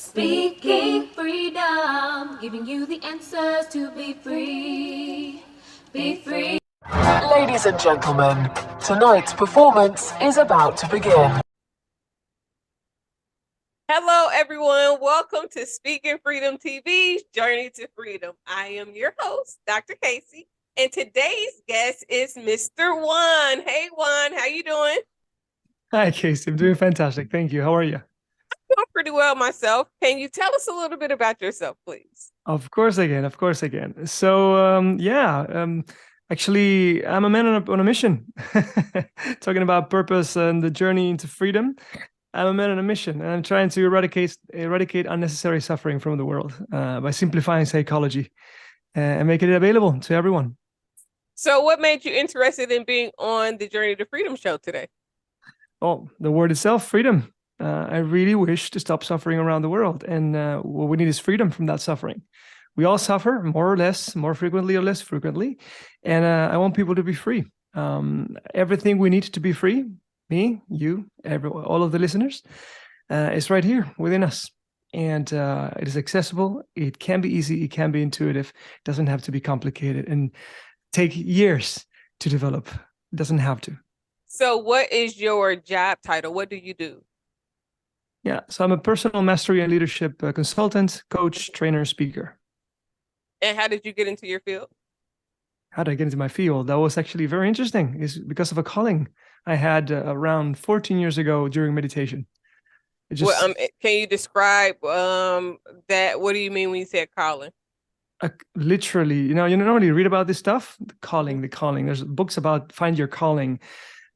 Speaking freedom, giving you the answers to be free. Be free. Ladies and gentlemen, tonight's performance is about to begin. Hello, everyone. Welcome to Speaking Freedom TV's Journey to Freedom. I am your host, Dr. Casey, and today's guest is Mr. Juan. Hey, Juan, how you doing? Hi, Casey. I'm doing fantastic. Thank you. How are you? Doing pretty well myself. Can you tell us a little bit about yourself, please? Of course I can. Of course I can. Actually, I'm a man on a mission. Talking about purpose and the journey into freedom. I'm a man on a mission, and I'm trying to eradicate unnecessary suffering from the world by simplifying psychology and making it available to everyone. So what made you interested in being on the Journey to Freedom show today? Oh, the word itself, freedom. I really wish to stop suffering around the world. And what we need is freedom from that suffering. We all suffer more or less, more frequently or less frequently. And I want people to be free. Everything we need to be free, me, you, everyone, all of the listeners, is right here within us. And it is accessible. It can be easy. It can be intuitive. It doesn't have to be complicated and take years to develop. It doesn't have to. So what is your job title? What do you do? Yeah, so I'm a personal mastery and leadership consultant, coach, trainer, speaker. And how did you get into your field? How did I get into my field? That was actually very interesting. It's because of a calling I had around 14 years ago during meditation. Can you describe that? What do you mean when you said calling? Literally, you normally read about this stuff, the calling. There's books about find your calling.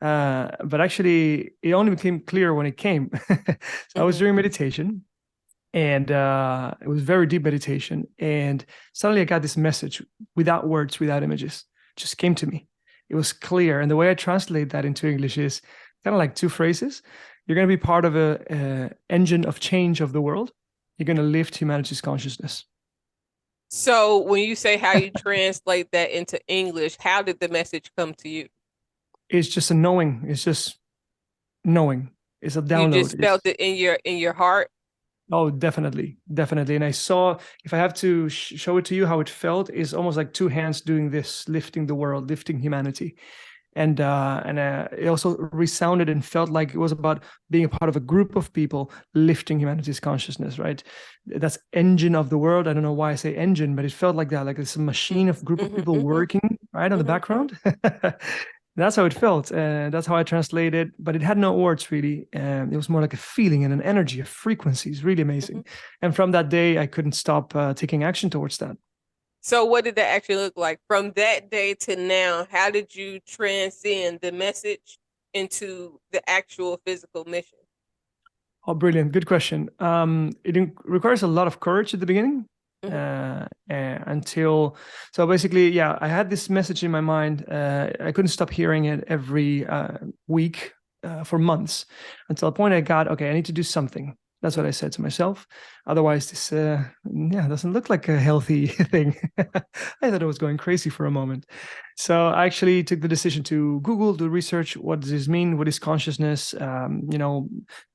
But actually, it only became clear when it came. So I was doing meditation, and it was very deep meditation. And suddenly I got this message without words, without images, just came to me. It was clear. And the way I translate that into English is kind of like two phrases. You're going to be part of a engine of change of the world. You're going to lift humanity's consciousness. So when you say how you translate that into English, how did the message come to you? It's just a knowing. It's just knowing. It's a download. You just felt it in your heart? Oh, definitely. And I saw, if I have to show it to you how it felt, is almost like two hands doing this, lifting the world, lifting humanity. And it also resounded and felt like it was about being a part of a group of people lifting humanity's consciousness, right? That's engine of the world. I don't know why I say engine, but it felt like that, like it's a machine of group of people working, right, on the background. That's how it felt. That's how I translated, but it had no words really. It was more like a feeling and an energy, a frequency. It's really amazing. And from that day, I couldn't stop taking action towards that. So what did that actually look like? From that day to now, how did you transcend the message into the actual physical mission? Oh, brilliant. Good question. It requires a lot of courage at the beginning. So basically, yeah, I had this message in my mind. I couldn't stop hearing it every week for months until a point I got, okay, I need to do something. That's what I said to myself. Otherwise, this doesn't look like a healthy thing. I thought I was going crazy for a moment. So I actually took the decision to Google, do research. What does this mean? What is consciousness?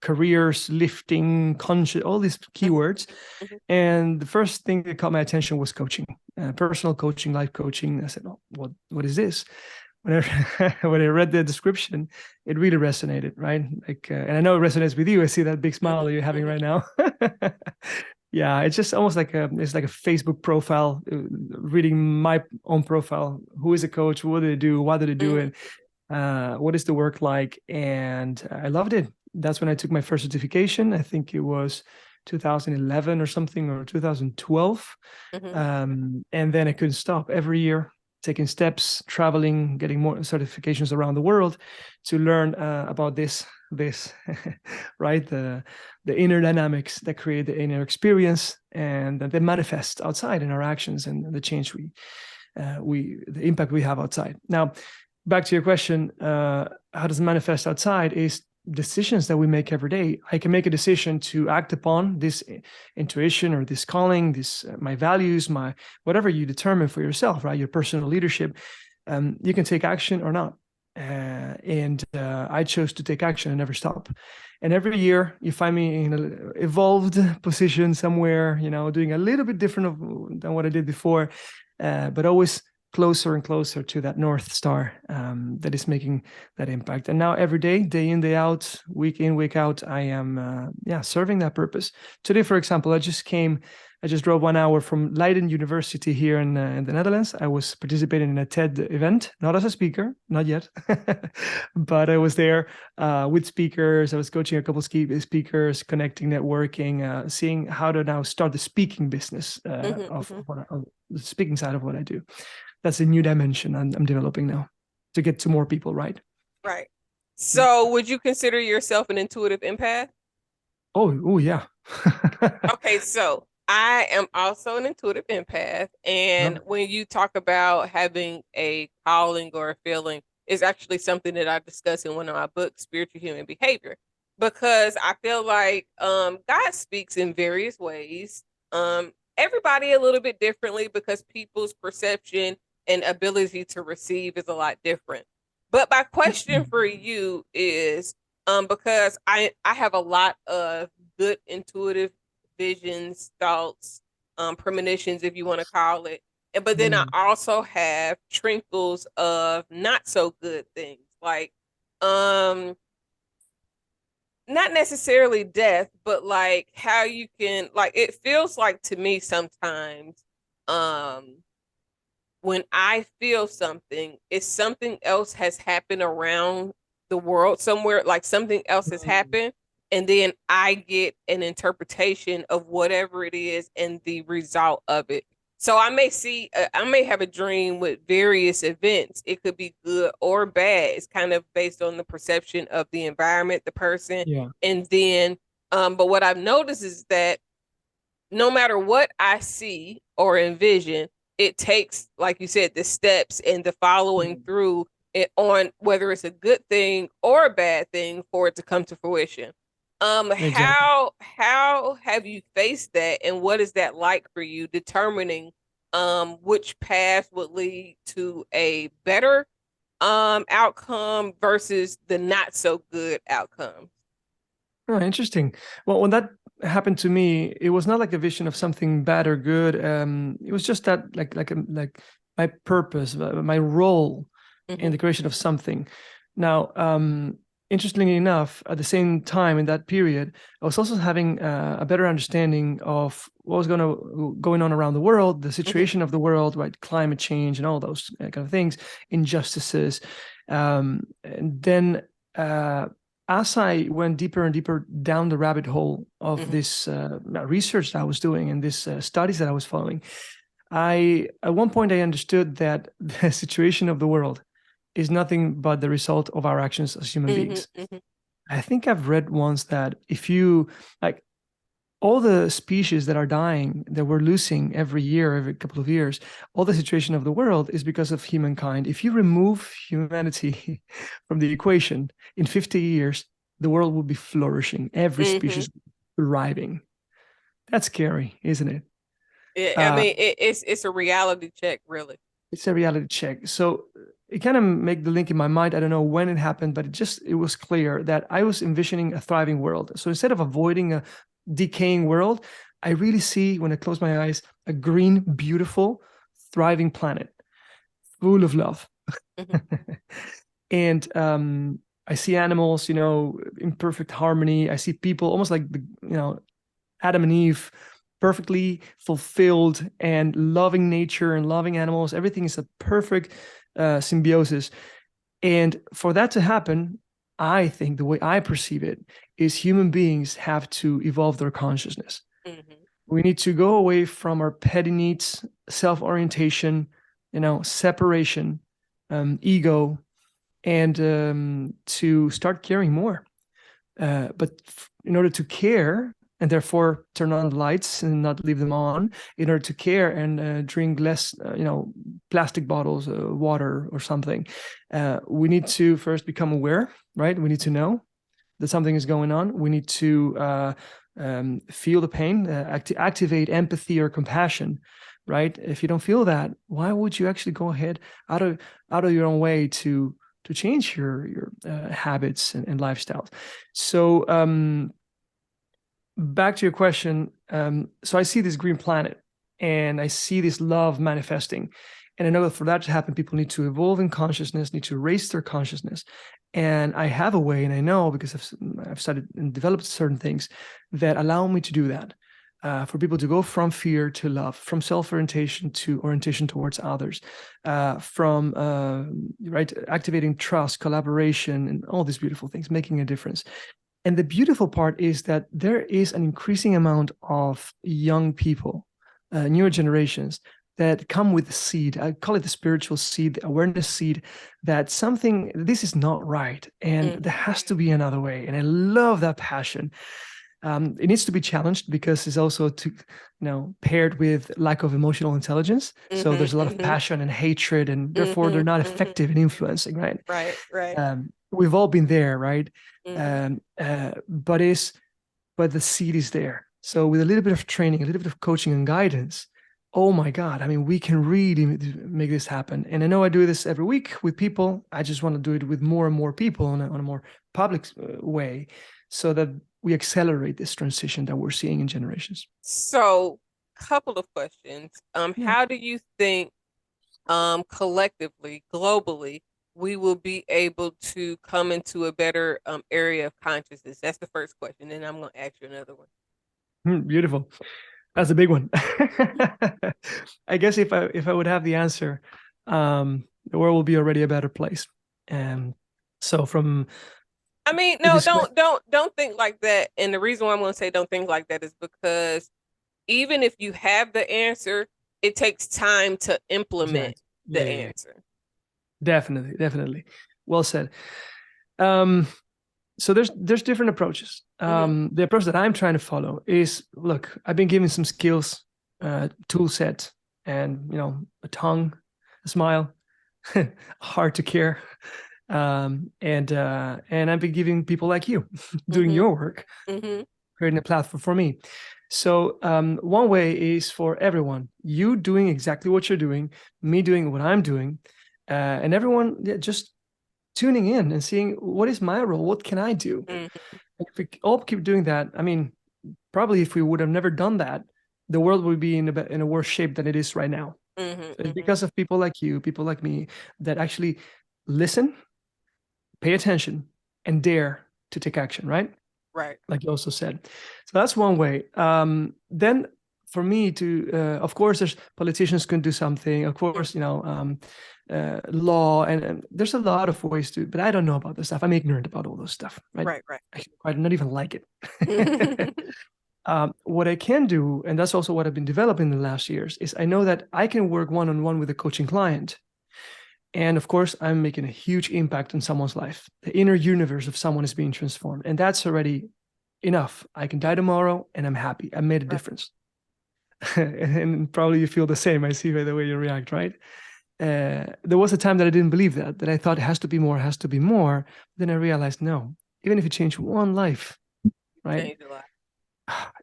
Careers, lifting, conscious, all these keywords. And the first thing that caught my attention was coaching, personal coaching, life coaching. I said, oh, what is this? When I read the description, it really resonated, right? And I know it resonates with you. I see that big smile you're having right now. Yeah, it's just almost like a Facebook profile, reading my own profile. Who is a coach? What do they do? Why do they do it? What is the work like? And I loved it. That's when I took my first certification. I think it was 2011 or something, or 2012. And then I couldn't stop every year, taking steps, traveling, getting more certifications around the world to learn about this, right? The inner dynamics that create the inner experience and that they manifest outside in our actions and the change the impact we have outside. Now, back to your question, how does it manifest outside is decisions that we make every day. I can make a decision to act upon this intuition or this calling, my values, my whatever you determine for yourself, right? Your personal leadership. You can take action or not. and I chose to take action and never stop. And every year you find me in an evolved position somewhere, doing a little bit different than what I did before, but always closer and closer to that North Star that is making that impact. And now every day in, day out, week in, week out, I am serving that purpose. Today, for example, I just drove 1 hour from Leiden University here in the Netherlands. I was participating in a TED event, not as a speaker, not yet, but I was there with speakers. I was coaching a couple of speakers, connecting, networking, seeing how to now start the speaking business of the speaking side of what I do. That's a new dimension I'm developing now to get to more people, right? Right. So would you consider yourself an intuitive empath? Oh yeah. Okay, so I am also an intuitive empath. And when you talk about having a calling or a feeling, is actually something that I discuss in one of my books, Spiritual Human Behavior, because I feel like God speaks in various ways. Everybody a little bit differently because people's perception and ability to receive is a lot different. But my question for you is, because I have a lot of good intuitive visions, thoughts, premonitions, if you want to call it. But then I also have trinkles of not so good things, like not necessarily death, but like how you can, like, it feels like to me sometimes when I feel something, it's something else has happened around the world somewhere, like something else has happened, and then I get an interpretation of whatever it is and the result of it. So I may have a dream with various events. It could be good or bad. It's kind of based on the perception of the environment, the person, and then. But what I've noticed is that no matter what I see or envision, it takes, like you said, the steps and the following through it on whether it's a good thing or a bad thing for it to come to fruition. Exactly. How have you faced that, and what is that like for you, determining which path would lead to a better outcome versus the not so good outcome? Oh, interesting. Well, when that happened to me, it was not like a vision of something bad or good. It was just that like my purpose, my role in the creation of something. Now, interestingly enough, at the same time in that period, I was also having a better understanding of what was going on around the world, the situation of the world, right? Climate change and all those kind of things, injustices. And then as I went deeper and deeper down the rabbit hole of this research that I was doing and this studies that I was following, at one point I understood that the situation of the world is nothing but the result of our actions as human beings. I think I've read once that if you, like, all the species that are dying, that we're losing every year, every couple of years, all the situation of the world is because of humankind. If you remove humanity from the equation, in 50 years, the world will be flourishing. Every species thriving. That's scary, isn't it? I mean, it's a reality check, really. It's a reality check. So it kind of make the link in my mind. I don't know when it happened, but it was clear that I was envisioning a thriving world. So instead of avoiding a decaying world, I really see, when I close my eyes, a green, beautiful, thriving planet full of love. And I see animals, in perfect harmony. I see people almost like Adam and Eve, perfectly fulfilled and loving nature and loving animals. Everything is a perfect symbiosis. And for that to happen, I think the way I perceive it is human beings have to evolve their consciousness. We need to go away from our petty needs, self-orientation, separation, ego, and to start caring more. But in order to care, and therefore turn on the lights and not leave them on, in order to care and drink less, plastic bottles, water or something, we need to first become aware, right? We need to know that something is going on. We need to feel the pain, activate empathy or compassion, right? If you don't feel that, why would you actually go ahead out of your own way to to change your habits and lifestyles. So back to your question. So I see this green planet, and I see this love manifesting. And I know that for that to happen, people need to evolve in consciousness, need to raise their consciousness. And I have a way, and I know because I've studied and developed certain things that allow me to do that. For people to go from fear to love, from self-orientation to orientation towards others, from activating trust, collaboration, and all these beautiful things, making a difference. And the beautiful part is that there is an increasing amount of young people, newer generations, that come with the seed. I call it the spiritual seed, the awareness seed, that this is not right. And there has to be another way. And I love that passion. It needs to be challenged because it's also paired with lack of emotional intelligence. So there's a lot of passion and hatred, and therefore they're not effective in influencing, right? Right. We've all been there, right? But the seed is there. So with a little bit of training, a little bit of coaching and guidance, oh my God, I mean, we can really make this happen. And I know I do this every week with people. I just want to do it with more and more people on a more public way, so that we accelerate this transition that we're seeing in generations. So, couple of questions. How do you think collectively, globally, we will be able to come into a better area of consciousness? That's the first question. Then I'm going to ask you another one. Beautiful. That's a big one. I guess if I would have the answer, the world will be already a better place. And so I mean, no, don't think like that. And the reason why I'm going to say don't think like that is because even if you have the answer, it takes time to implement the answer. Definitely. Well said. So there's different approaches. The approach that I'm trying to follow is, look, I've been given some skills, tool set, and a tongue, a smile, a heart to care, and I've been giving people like you doing your work, creating a platform for me. So one way is for everyone, you doing exactly what you're doing, me doing what I'm doing, and everyone just tuning in and seeing, what is my role? What can I do? If we all keep doing that, I mean, probably if we would have never done that, the world would be in a worse shape than it is right now. It's because of people like you, people like me, that actually listen, pay attention, and dare to take action, right? Right. Like you also said. So that's one way. Then for me to, of course, there's politicians can do something. Of course, law, and there's a lot of ways to, but I don't know about this stuff. I'm ignorant about all those stuff. Right. I do not even like it. What I can do, and that's also what I've been developing in the last years, is I know that I can work one-on-one with a coaching client. And of course, I'm making a huge impact on someone's life. The inner universe of someone is being transformed. And that's already enough. I can die tomorrow and I'm happy. I made a difference. And probably you feel the same. I see by the way you react, right? There was a time that I didn't believe that I thought it has to be more. Then I realized, no, even if you change one life, right? Change a life.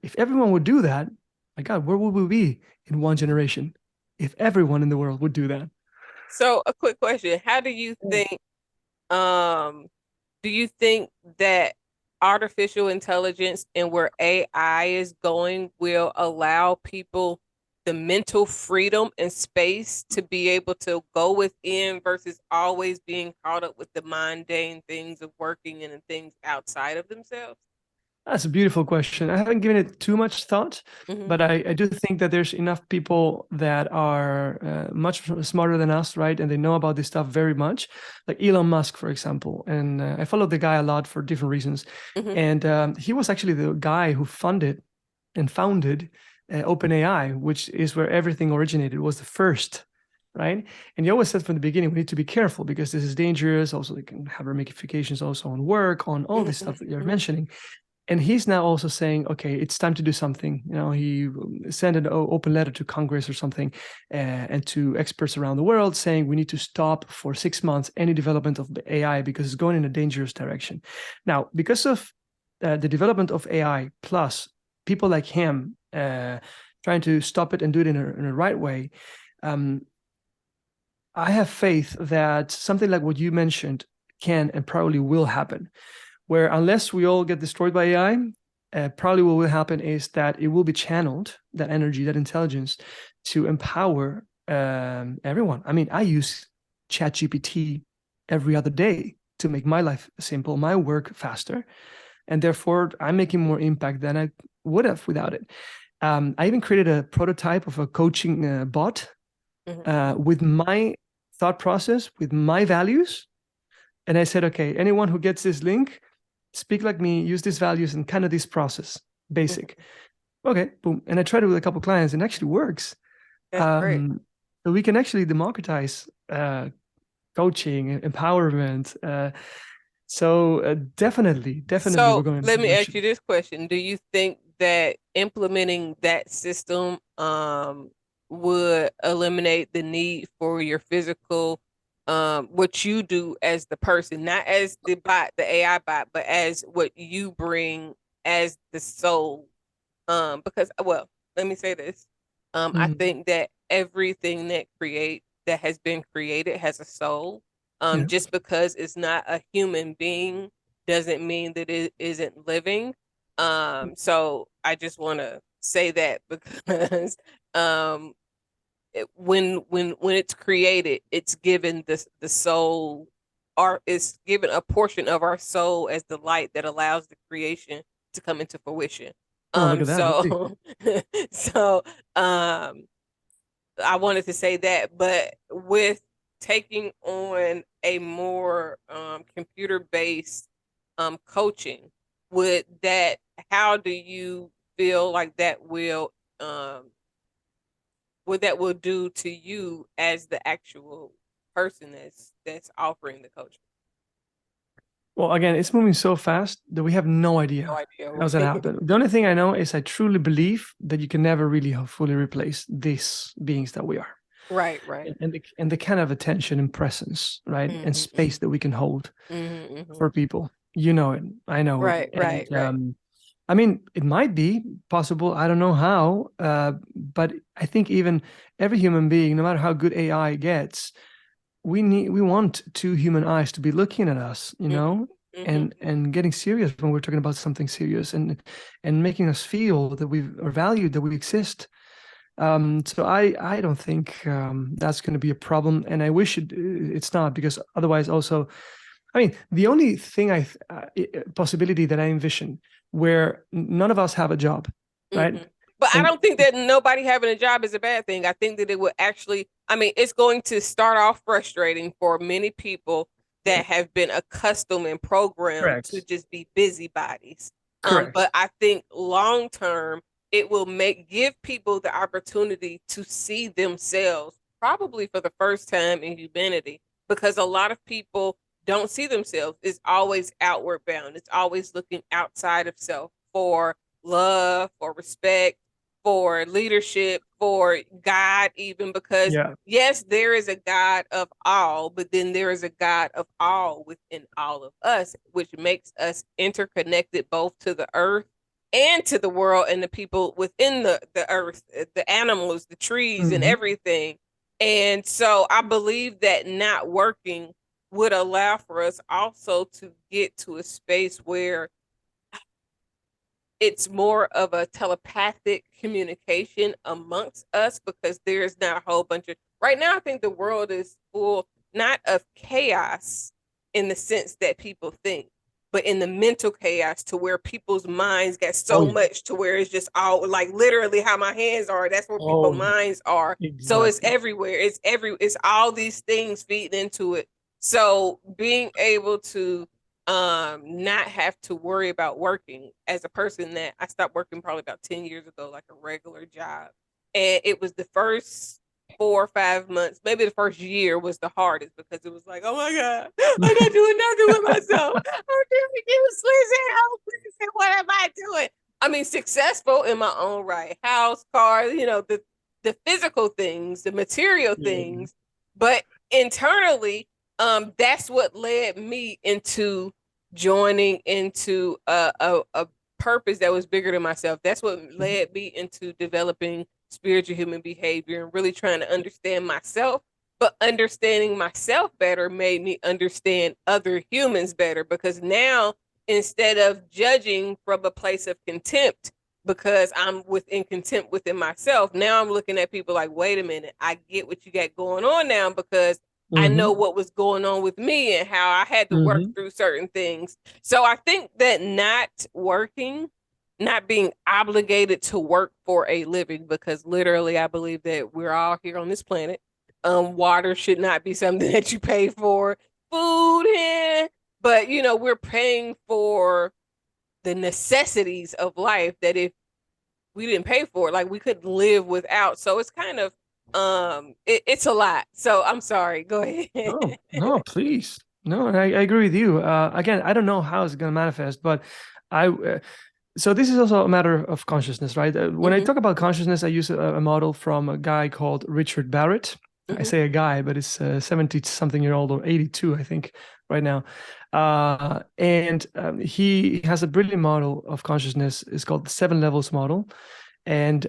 If everyone would do that, my God, where would we be in one generation? If everyone in the world would do that. So a quick question. How do you think, that artificial intelligence and where AI is going will allow people the mental freedom and space to be able to go within versus always being caught up with the mundane things of working and the things outside of themselves? That's a beautiful question. I haven't given it too much thought, but I do think that there's enough people that are much smarter than us, right? And they know about this stuff very much, like Elon Musk, for example. And I follow the guy a lot for different reasons. And he was actually the guy who funded and founded OpenAI, which is where everything originated, was the first, right? And he always said from the beginning, we need to be careful because this is dangerous. Also, they can have ramifications also on work, on all this stuff that you're mentioning. And he's now also saying, okay, it's time to do something. He sent an open letter to Congress or something and to experts around the world saying we need to stop for 6 months any development of the AI because it's going in a dangerous direction. Now, because of the development of AI plus people like him trying to stop it and do it in a right way, I have faith that something like what you mentioned can and probably will happen, where unless we all get destroyed by AI, probably what will happen is that it will be channeled, that energy, that intelligence, to empower everyone. I mean, I use ChatGPT every other day to make my life simple, my work faster, and therefore I'm making more impact than I would have without it. I even created a prototype of a coaching bot with my thought process, with my values. And I said, okay, anyone who gets this link, speak like me, use these values and kind of this process, basic. Okay, boom. And I tried it with a couple of clients and it actually works. That's great. So we can actually democratize coaching, empowerment. Definitely, So we're going. let me ask you this question. Do you think that implementing that system would eliminate the need for your physical what you do as the person, not as the bot, the AI bot, but as what you bring as the soul? Because well, let me say this. I think that everything that has been created has a soul. Yeah. Just because it's not a human being doesn't mean that it isn't living. So I just want to say that because when it's created, it's given the soul, or it's given a portion of our soul as the light that allows the creation to come into fruition. Oh, look at that. So so I wanted to say that, but with taking on a more computer-based coaching, how do you feel like that will what that will do to you as the actual person that's offering the coaching? Well, again, it's moving so fast that we have no idea how's that happen. The only thing I know is I truly believe that you can never really fully replace these beings that we are. Right. And the kind of attention and presence, right, and space that we can hold for people. You know it. I know it. Right. I mean, it might be possible. I don't know how, but I think even every human being, no matter how good AI gets, we want two human eyes to be looking at us, you know, and getting serious when we're talking about something serious, and making us feel that we are valued, that we exist. So I don't think that's going to be a problem, and I wish it's not, because otherwise, also, I mean, the only thing possibility that I envision where none of us have a job, right? But I don't think that nobody having a job is a bad thing. I think that it would actually, I mean, it's going to start off frustrating for many people that have been accustomed and programmed to just be busybodies. But I think long term, it will give people the opportunity to see themselves, probably for the first time in humanity, because a lot of people don't see themselves. It's always outward bound. It's always looking outside of self for love, for respect, for leadership, for God, even, because yes, there is a God of all, but then there is a God of all within all of us, which makes us interconnected both to the earth and to the world and the people within the earth, the animals, the trees, and everything. And so I believe that not working would allow for us also to get to a space where it's more of a telepathic communication amongst us, because there's not a whole bunch of, right now I think the world is full, not of chaos in the sense that people think, but in the mental chaos, to where people's minds get so much to where it's just all like literally how my hands are. That's where people's minds are. Exactly. So it's everywhere. It's all these things feeding into it. So being able to not have to worry about working, as a person that I stopped working probably about 10 years ago, like a regular job. And it was the first 4 or 5 months, maybe the first year was the hardest, because it was like, oh my God, I'm not doing nothing with myself. I'm doing useless at home. What am I doing? I mean, successful in my own right, house, car, you know, the physical things, the material things, but internally, that's what led me into joining into a purpose that was bigger than myself. That's what led me into developing spiritual human behavior and really trying to understand myself but understanding myself better made me understand other humans better, because now instead of judging from a place of contempt because I'm within contempt within myself, now I'm looking at people like, wait a minute, I get what you got going on now, because I know what was going on with me and how I had to work through certain things. So I think that not being obligated to work for a living, because literally I believe that we're all here on this planet. Water should not be something that you pay for. Food, but we're paying for the necessities of life that if we didn't pay for it, like we could live without. So it's kind of it's a lot. So I'm sorry. Go ahead. No, please. No, I agree with you. Again, I don't know how it's going to manifest, but so this is also a matter of consciousness, right? When I talk about consciousness, I use a model from a guy called Richard Barrett. I say a guy, but it's 70-something-year-old or 82, I think, right now. And he has a brilliant model of consciousness. It's called the 7 levels model. And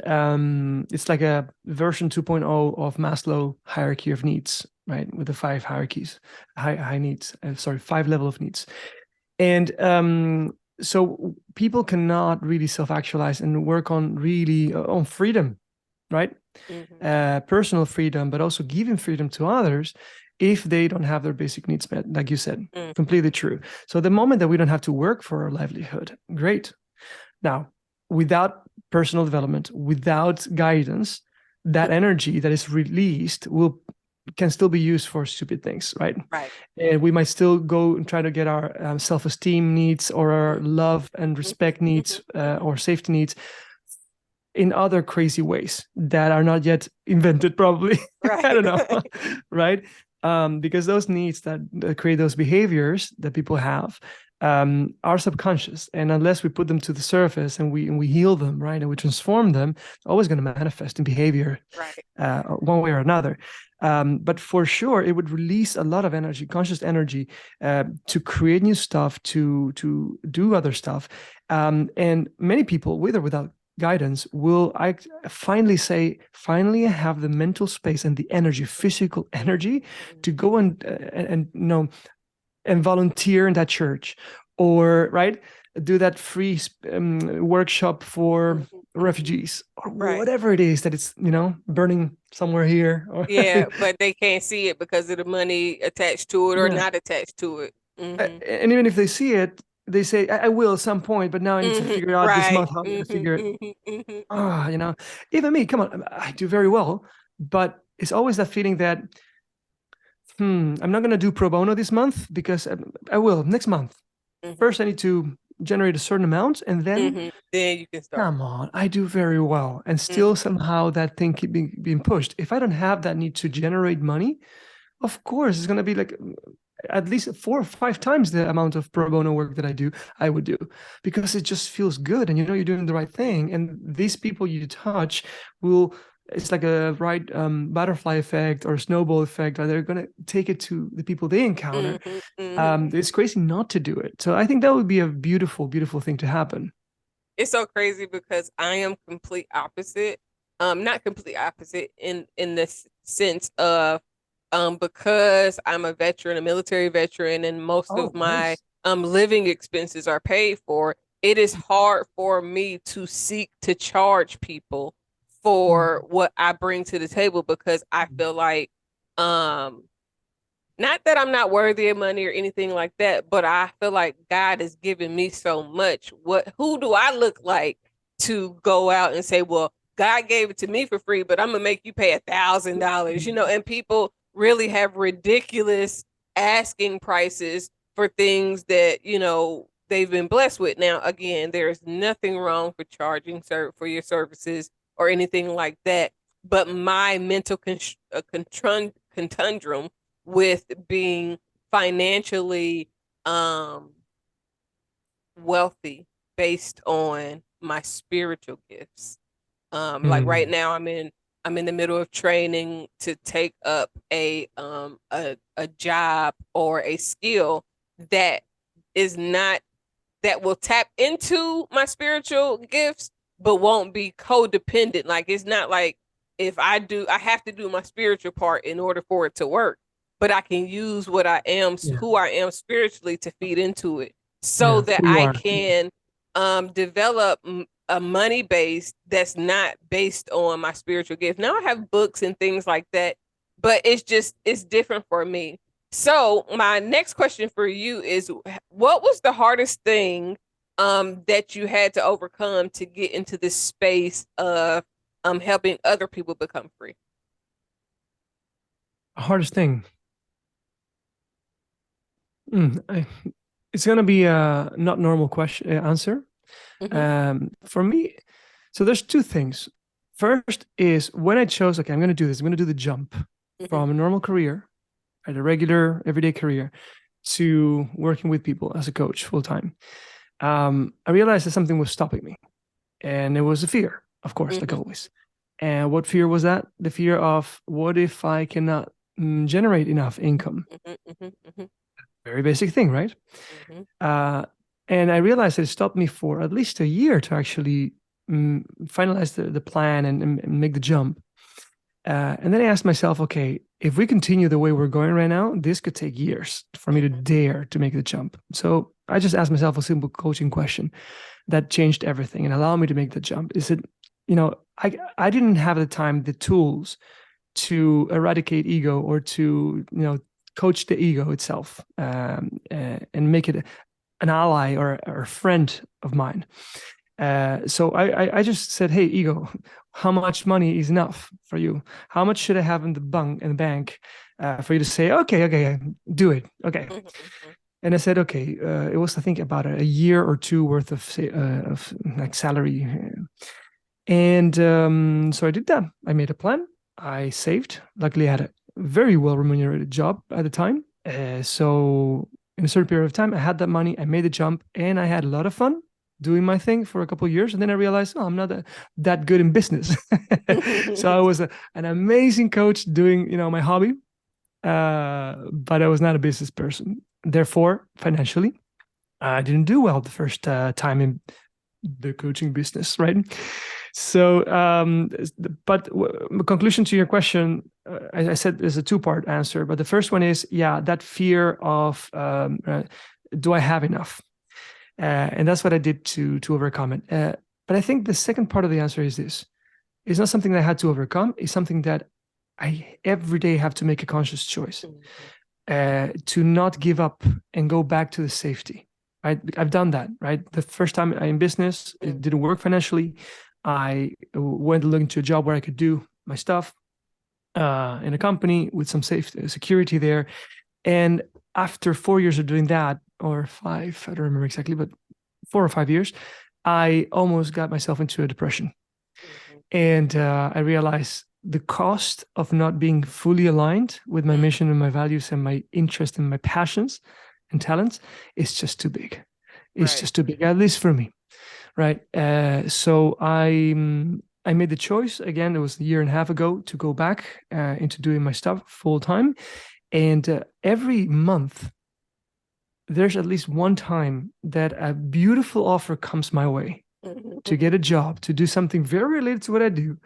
it's like a version 2.0 of Maslow hierarchy of needs, right? With the 5 hierarchies, high needs, 5 level of needs. And so people cannot really self-actualize and work on really on freedom, right? Personal freedom, but also giving freedom to others if they don't have their basic needs met, like you said. Completely true. So the moment that we don't have to work for our livelihood, great. Now, without personal development, without guidance, that energy that is released can still be used for stupid things, right? Right. And we might still go and try to get our self-esteem needs or our love and respect needs or safety needs in other crazy ways that are not yet invented, probably. Right. I don't know, right? Because those needs that create those behaviors that people have are subconscious, and unless we put them to the surface and we heal them, right, and we transform them, they're always going to manifest in behavior, right, one way or another. But for sure, it would release a lot of energy, conscious energy, to create new stuff, to do other stuff, and many people, with or without guidance, will finally I have the mental space and the energy, physical energy, to go and and volunteer in that church, or right, do that free workshop for refugees, or whatever it is that it's burning somewhere here. Yeah, but they can't see it because of the money attached to it or not attached to it. And even if they see it, they say, I will at some point, but now I need to figure out this month how I'm going to figure it. Even me, come on, I do very well, but it's always that feeling that, I'm not going to do pro bono this month because I will next month. First, I need to generate a certain amount, and then you can start. Come on, I do very well, and still somehow that thing keep being pushed. If I don't have that need to generate money, of course, it's going to be like at least 4 or 5 times the amount of pro bono work that I would do, because it just feels good, and you're doing the right thing. And these people you touch it's like a butterfly effect or snowball effect, or they're going to take it to the people they encounter. It's crazy not to do it. So I think that would be a beautiful, beautiful thing to happen. It's so crazy because I am complete opposite. Not complete opposite in the sense of because I'm a veteran, a military veteran, and most of my living expenses are paid for. It is hard for me to seek to charge people for what I bring to the table, because I feel like not that I'm not worthy of money or anything like that, but I feel like God has given me so much. Who do I look like to go out and say, well, God gave it to me for free, but I'm gonna make you pay $1,000, and people really have ridiculous asking prices for things that, they've been blessed with. Now, again, there's nothing wrong for charging for your services or anything like that. But my mental conundrum with being financially wealthy based on my spiritual gifts. Like right now I'm in the middle of training to take up a job or a skill that will tap into my spiritual gifts, but won't be codependent. Like, it's not like if I have to do my spiritual part in order for it to work, but I can use what I am, who I am spiritually, to feed into it, so that Who you I are. can develop a money base that's not based on my spiritual gift. Now I have books and things like that, but it's different for me. So my next question for you is, what was the hardest thing that you had to overcome to get into this space of helping other people become free? Hardest thing. It's gonna be a not normal question answer. For me, so there's two things. First is when I chose, okay, I'm gonna do this. I'm gonna do the jump from a normal career, right, a regular everyday career, to working with people as a coach full time. I realized that something was stopping me, and it was a fear, of course, like always. And what fear was that? The fear of, what if I cannot generate enough income? Very basic thing, right? And I realized it stopped me for at least a year to actually finalize the plan and make the jump. And then I asked myself, okay, if we continue the way we're going right now, this could take years for me to dare to make the jump. So I just asked myself a simple coaching question that changed everything and allowed me to make the jump. Is it, I didn't have at the time the tools to eradicate ego or to, coach the ego itself and make it an ally or a friend of mine. So I just said, hey, ego, how much money is enough for you? How much should I have in the bank for you to say, okay, do it. Okay. And I said, okay, it was, I think, about a year or two worth of like salary. And so I did that. I made a plan. I saved. Luckily, I had a very well remunerated job at the time. So in a certain period of time, I had that money. I made the jump, and I had a lot of fun doing my thing for a couple of years. And then I realized, I'm not that good in business. So I was an amazing coach doing, my hobby, but I was not a business person. Therefore, financially, I didn't do well the first time in the coaching business, right? So, but conclusion to your question, I said there's a two-part answer, but the first one is, that fear of, do I have enough? And that's what I did to overcome it. But I think the second part of the answer is this. It's not something that I had to overcome. It's something that I every day have to make a conscious choice to not give up and go back to the safety. I've done that, right? The first time I'm in business, it didn't work financially. I went looking to a job where I could do my stuff in a company with some security there. And after 4 years of doing that, or 5, I don't remember exactly, but 4 or 5 years, I almost got myself into a depression. And I realized the cost of not being fully aligned with my mission and my values and my interest and my passions and talents is just too big. It's just too big, at least for me, right? So I made the choice, again, it was a year and a half ago, to go back into doing my stuff full time. And every month, there's at least one time that a beautiful offer comes my way to get a job, to do something very related to what I do,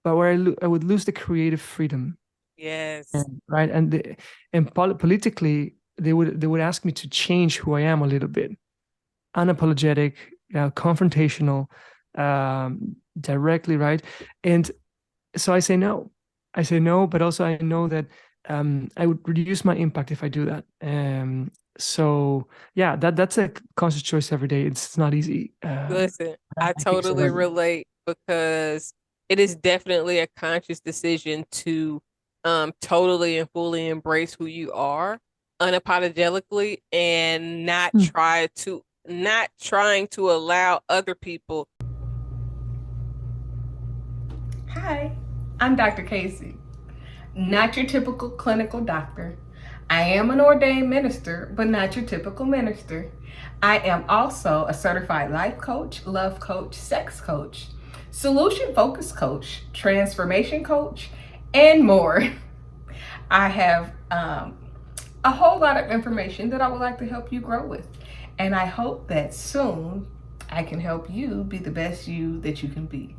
but where I would lose the creative freedom. Yes. Right. And politically, they would ask me to change who I am a little bit, unapologetic, confrontational, directly, right? And so I say no, but also I know that I would reduce my impact if I do that. So yeah, that's a conscious choice every day. It's not easy. Listen, I totally relate, because it is definitely a conscious decision to totally and fully embrace who you are unapologetically, and not trying to allow other people. Hi, I'm Dr. Casey. Not your typical clinical doctor. I am an ordained minister, but not your typical minister. I am also a certified life coach, love coach, sex coach, solution focused coach, transformation coach, and more. I have a whole lot of information that I would like to help you grow with. And I hope that soon I can help you be the best you that you can be.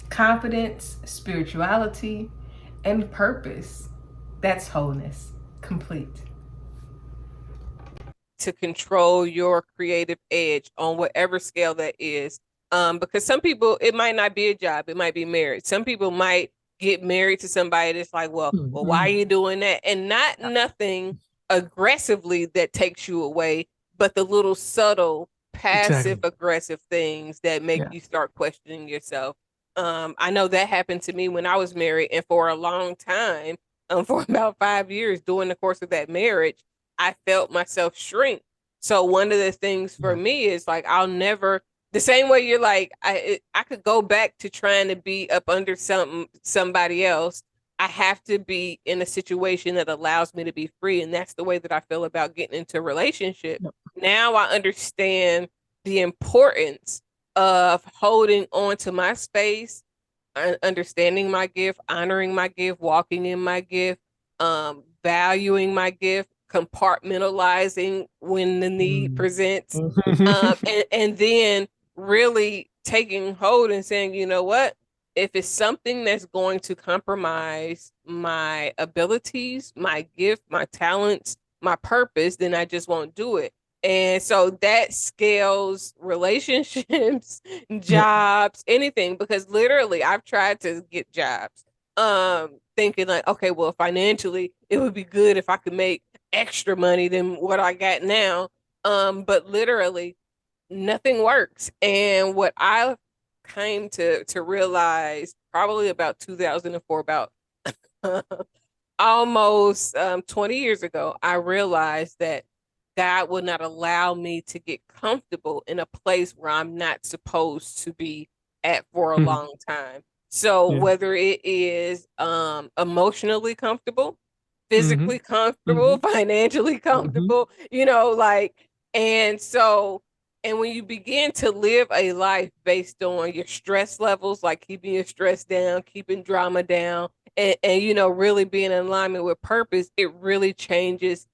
confidence, spirituality, and purpose. That's wholeness, complete. To control your creative edge on whatever scale that is. Because some people, it might not be a job, it might be marriage. Some people might get married to somebody that's like, well, why are you doing that? And not nothing aggressively that takes you away, but the little subtle, passive aggressive things that make you start questioning yourself. I know that happened to me when I was married, and for a long time, for about 5 years during the course of that marriage, I felt myself shrink. So one of the things for me is like, I'll never, the same way you're like, I could go back to trying to be up under somebody else. I have to be in a situation that allows me to be free. And that's the way that I feel about getting into a relationship. Yep. Now I understand the importance of holding on to my space, understanding my gift, honoring my gift, walking in my gift, valuing my gift, compartmentalizing when the need presents, and then really taking hold and saying, you know what, if it's something that's going to compromise my abilities, my gift, my talents, my purpose, then I just won't do it. And so that scales relationships, jobs, anything, because literally I've tried to get jobs, thinking like, okay, well, financially it would be good if I could make extra money than what I got now. But literally nothing works. And what I came to realize probably about 2004, about almost 20 years ago, I realized that God would not allow me to get comfortable in a place where I'm not supposed to be at for a long time. So whether it is emotionally comfortable, physically comfortable, financially comfortable, you know, like, and so, and when you begin to live a life based on your stress levels, like keeping your stress down, keeping drama down, and you know, really being in alignment with purpose, it really changes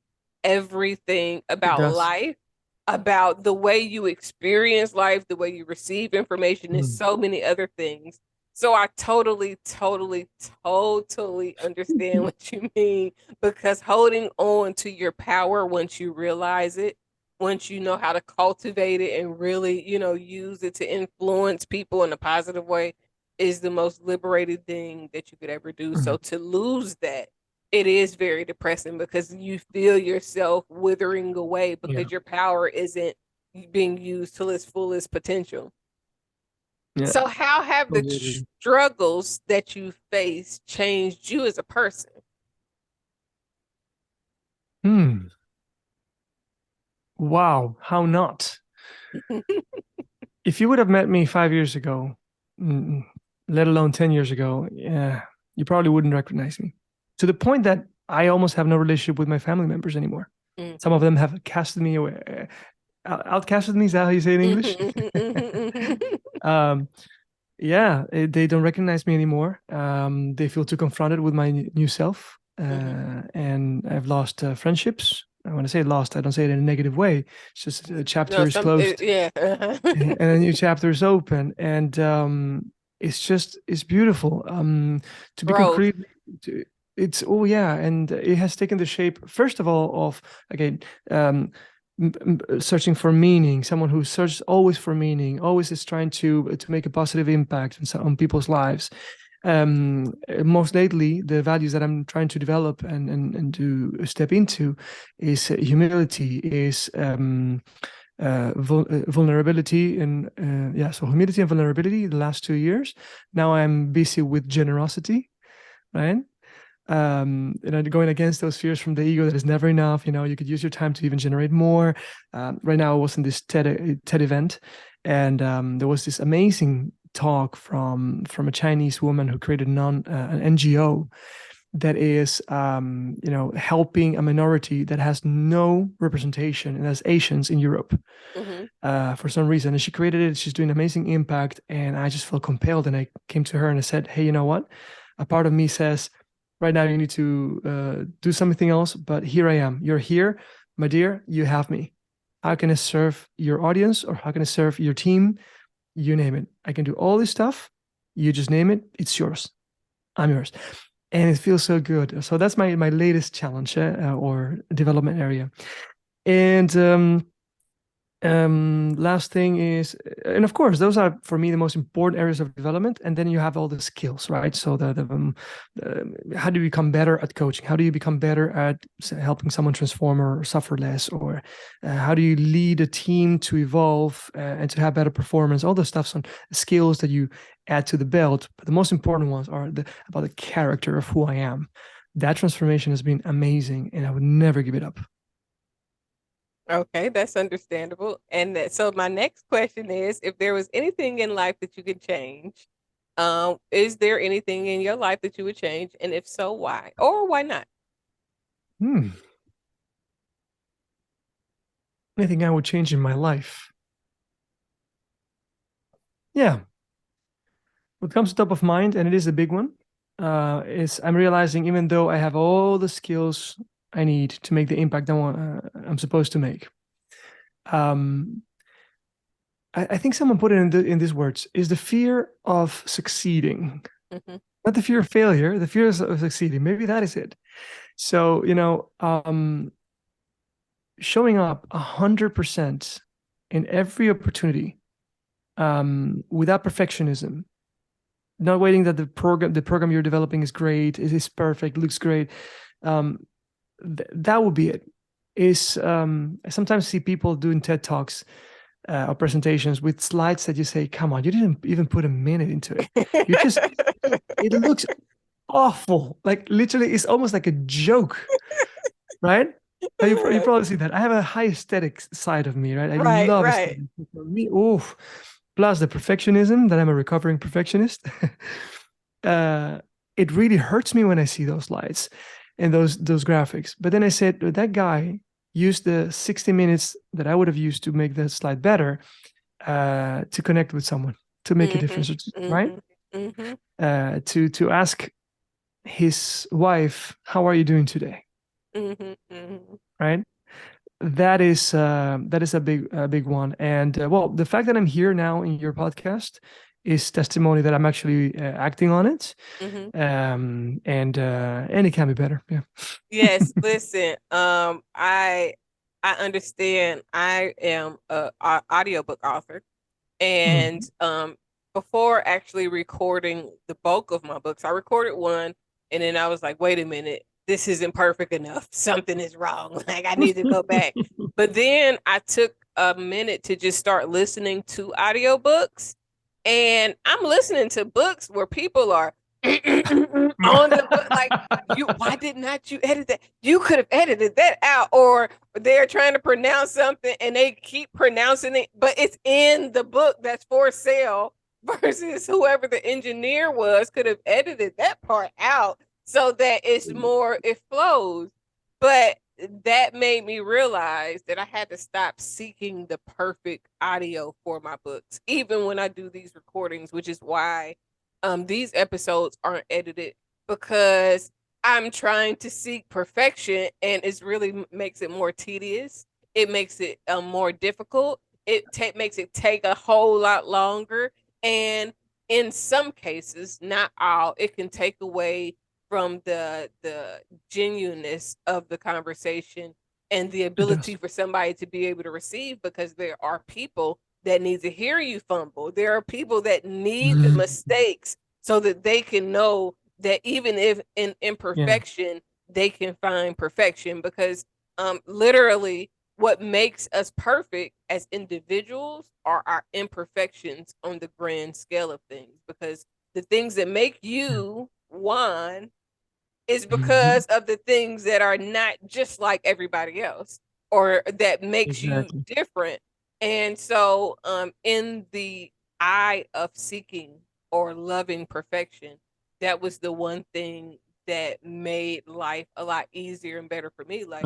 everything about life, about the way you experience life, the way you receive information, and so many other things. So I totally understand what you mean, because holding on to your power, once you realize it, once you know how to cultivate it and really, you know, use it to influence people in a positive way, is the most liberating thing that you could ever do. So to lose that, it is very depressing, because you feel yourself withering away because your power isn't being used to its fullest potential. Yeah. So how have the struggles that you face changed you as a person? Wow, how not? If you would have met me 5 years ago, let alone 10 years ago, you probably wouldn't recognize me. To the point that I almost have no relationship with my family members anymore. Some of them have casted me away. Outcasted me, is that how you say it in English? They don't recognize me anymore. They feel too confronted with my new self. And I've lost friendships. When I say lost, I don't say it in a negative way. It's just a chapter is closed. And a new chapter is open. And it's beautiful. To be concrete, it's and it has taken the shape, first of all, of again searching for meaning. Someone who searches always for meaning, always is trying to make a positive impact on people's lives. Most lately, the values that I'm trying to develop and to step into is humility, is vulnerability, and so humility and vulnerability the last 2 years. Now I'm busy with generosity, right? Going against those fears from the ego that is never enough. You know, you could use your time to even generate more. Right now I was in this TED event, and there was this amazing talk from a Chinese woman who created an NGO that is helping a minority that has no representation, and that's Asians in Europe. For some reason, and she created it. She's doing amazing impact, and I just felt compelled, and I came to her and I said, hey, you know what, a part of me says right now you need to do something else, but here I am. You're here, my dear, you have me. How can I serve your audience, or how can I serve your team? You name it. I can do all this stuff, You just name it, it's yours. I'm yours. And it feels so good. So that's my latest challenge or development area. And last thing is, and of course, those are for me the most important areas of development. And then you have all the skills, right? So how do you become better at coaching? How do you become better at helping someone transform or suffer less? Or how do you lead a team to evolve and to have better performance? All the stuff, some skills that you add to the belt. But the most important ones are about the character of who I am. That transformation has been amazing, and I would never give it up. Okay, that's understandable. And so my next question is, if there was anything in life that you could change, is there anything in your life that you would change? And if so, why? Or why not? Anything I would change in my life? Yeah. What comes top of mind, and it is a big one, is I'm realizing even though I have all the skills I need to make the impact I'm supposed to make, I think someone put it in these words, is the fear of succeeding. Mm-hmm. Not the fear of failure, the fear of succeeding. Maybe that is it. So, showing up 100% in every opportunity, without perfectionism, not waiting that the program you're developing is great, is perfect, looks great. That would be it. I sometimes see people doing TED Talks or presentations with slides that you say, come on, you didn't even put a minute into it. You just, it looks awful. Like literally, it's almost like a joke, right? You probably see that. I have a high aesthetic side of me, right? I love aesthetics. For me, plus the perfectionism, that I'm a recovering perfectionist. It really hurts me when I see those slides and those graphics. But then I said, that guy used the 60 minutes that I would have used to make the slide better to connect with someone, to make a difference, right? Mm-hmm. To ask his wife, how are you doing today? Right? That is a big one. And the fact that I'm here now in your podcast is testimony that I'm actually acting on it. And it can be better. Yeah. Yes. Listen, I understand. I am a audiobook author, and before actually recording the bulk of my books, I recorded one, and then I was like, wait a minute, this isn't perfect enough. Something is wrong. Like I need to go back. But then I took a minute to just start listening to audiobooks, and I'm listening to books where people are on the book, like, why did not you edit that? You could have edited that out. Or they're trying to pronounce something and they keep pronouncing it, but it's in the book that's for sale, versus whoever the engineer was could have edited that part out so that it's more, it flows. But that made me realize that I had to stop seeking the perfect audio for my books, even when I do these recordings, which is why these episodes aren't edited, because I'm trying to seek perfection, and it really makes it more tedious. It makes it more difficult. It makes it take a whole lot longer. And in some cases, not all, it can take away from the genuineness of the conversation and the ability for somebody to be able to receive, because there are people that need to hear you fumble. There are people that need the mistakes so that they can know that even if in imperfection, they can find perfection. Because literally what makes us perfect as individuals are our imperfections on the grand scale of things. Because the things that make you Juan is because of the things that are not just like everybody else, or that makes you different. And so in the eye of seeking or loving perfection, that was the one thing that made life a lot easier and better for me. Like,